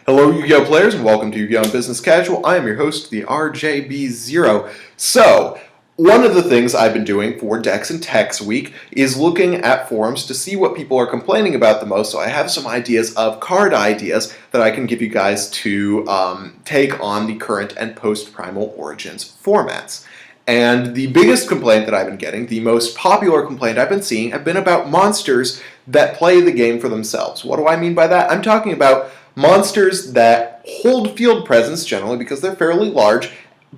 Hello, Yu-Gi-Oh players, and welcome to Yu-Gi-Oh! Business Casual. I am your host, the RJB0. So, one of the things I've been doing for Decks and Techs Week is looking at forums to see what people are complaining about the most, so I have some ideas of card ideas that I can give you guys to take on the current and post-Primal Origins formats. And the biggest complaint that I've been getting, the most popular complaint I've been seeing, have been about monsters that play the game for themselves. What do I mean by that? I'm talking about monsters that hold field presence generally because they're fairly large,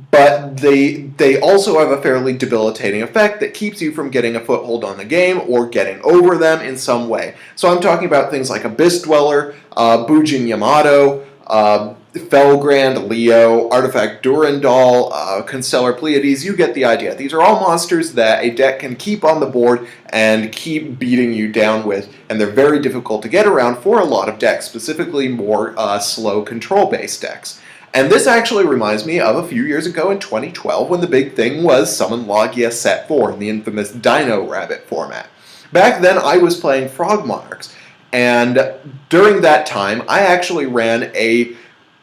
but they also have a fairly debilitating effect that keeps you from getting a foothold on the game or getting over them in some way. So I'm talking about things like Abyss Dweller, Bujin Yamato, Felgrand, Leo, Artifact Durandal, Constellar Pleiades. You get the idea. These are all monsters that a deck can keep on the board and keep beating you down with, and they're very difficult to get around for a lot of decks, specifically more slow control-based decks. And this actually reminds me of a few years ago in 2012 when the big thing was Summon Logia Set 4 in the infamous Dino Rabbit format. Back then I was playing Frog Monarchs, and during that time I actually ran a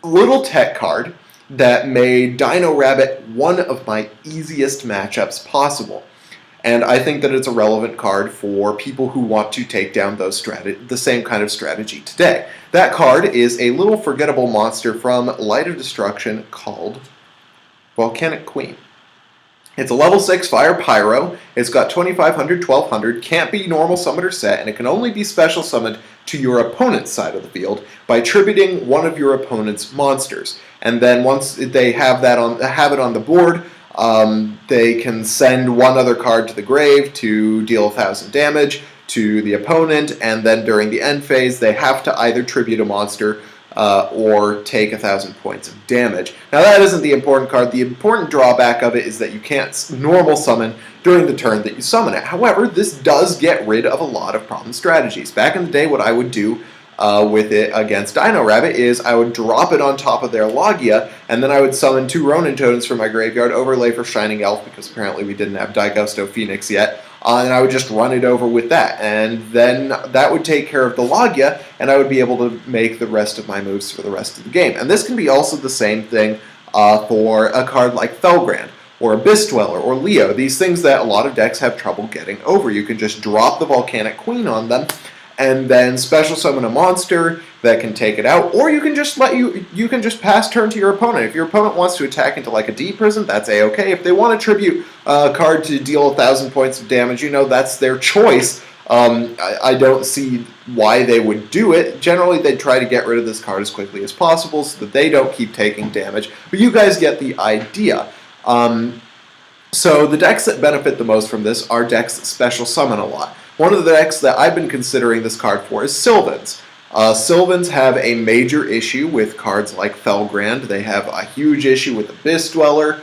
little tech card that made Dino Rabbit one of my easiest matchups possible. And I think that it's a relevant card for people who want to take down the same kind of strategy today. That card is a little forgettable monster from Light of Destruction called Volcanic Queen. It's a level 6 Fire Pyro, it's got 2500, 1200, can't be normal summoned or set, and it can only be special summoned to your opponent's side of the field by attributing one of your opponent's monsters. And then once they have it on the board, they can send one other card to the grave to deal 1000 damage to the opponent, and then during the end phase they have to either tribute a monster or take 1000 points of damage. Now that isn't the important card. The important drawback of it is that you can't normal summon during the turn that you summon it. However, this does get rid of a lot of problem strategies. Back in the day, what I would do with it against Dino Rabbit is I would drop it on top of their Logia, and then I would summon 2 Ronin Totems from my graveyard, overlay for Shining Elf, because apparently we didn't have Daigusto Phoenix yet, and I would just run it over with that. And then that would take care of the Logia, and I would be able to make the rest of my moves for the rest of the game. And this can be also the same thing for a card like Felgrand, or Abyss Dweller, or Leo, these things that a lot of decks have trouble getting over. You can just drop the Volcanic Queen on them, and then special summon a monster that can take it out, or you can just you can just pass turn to your opponent. If your opponent wants to attack into like a D prison, that's a-okay. If they want to tribute a card to deal 1000 points of damage, that's their choice. I don't see why they would do it. Generally, they try to get rid of this card as quickly as possible so that they don't keep taking damage, but you guys get the idea. So the decks that benefit the most from this are decks that special summon a lot. One of the decks that I've been considering this card for is Sylvans. Sylvans have a major issue with cards like Felgrand. They have a huge issue with Abyss Dweller.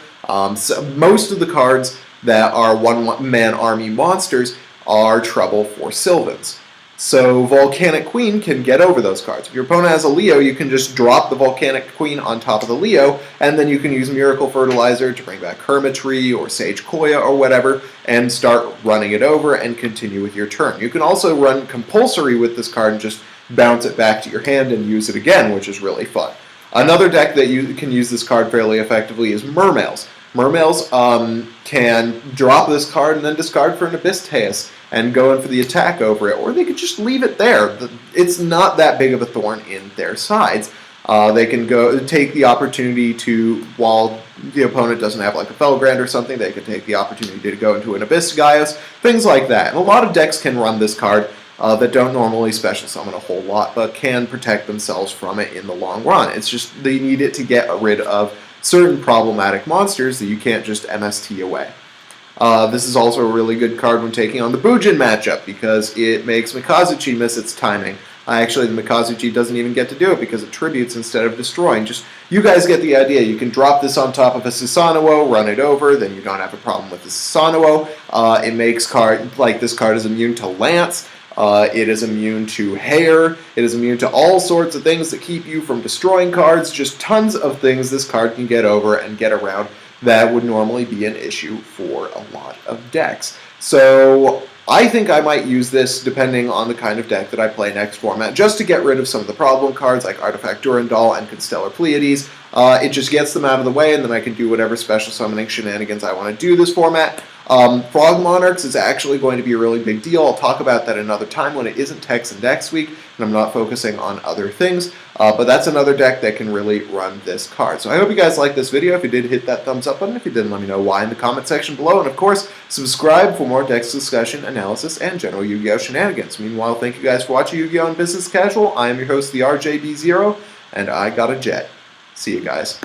So most of the cards that are one-man army monsters are trouble for Sylvans. So Volcanic Queen can get over those cards. If your opponent has a Leo, you can just drop the Volcanic Queen on top of the Leo, and then you can use Miracle Fertilizer to bring back Hermitry or Sage Koya or whatever, and start running it over and continue with your turn. You can also run Compulsory with this card and just bounce it back to your hand and use it again, which is really fun. Another deck that you can use this card fairly effectively is Mermails. Mermails can drop this card and then discard for an Abyss and go in for the attack over it, or they could just leave it there. It's not that big of a thorn in their sides. They can go take the opportunity to, while the opponent doesn't have like a Felgrand or something, they could take the opportunity to go into an Abyss Gaius, things like that. And a lot of decks can run this card that don't normally special summon a whole lot, but can protect themselves from it in the long run. It's just they need it to get rid of certain problematic monsters that you can't just MST away. This is also a really good card when taking on the Bujin matchup because it makes Mikazuchi miss its timing. Actually, the Mikazuchi doesn't even get to do it because it tributes instead of destroying. You guys get the idea. You can drop this on top of a Susanoo, run it over, then you don't have a problem with the Susanoo. It makes this card is immune to Lance. It is immune to hair. It is immune to all sorts of things that keep you from destroying cards. Just tons of things this card can get over and get around that would normally be an issue for a lot of decks. So I think I might use this depending on the kind of deck that I play next format, just to get rid of some of the problem cards like Artifact Durandal and Constellar Pleiades. It just gets them out of the way, and then I can do whatever special summoning shenanigans I want to do this format. Frog Monarchs is actually going to be a really big deal. I'll talk about that another time when it isn't Tex and Dex week, and I'm not focusing on other things. But that's another deck that can really run this card. So I hope you guys liked this video. If you did, hit that thumbs up button. If you didn't, let me know why in the comment section below. And of course, subscribe for more Dex discussion, analysis, and general Yu-Gi-Oh! Shenanigans. Meanwhile, thank you guys for watching Yu-Gi-Oh! and Business Casual. I am your host, the RJB0, and I got a jet. See you guys.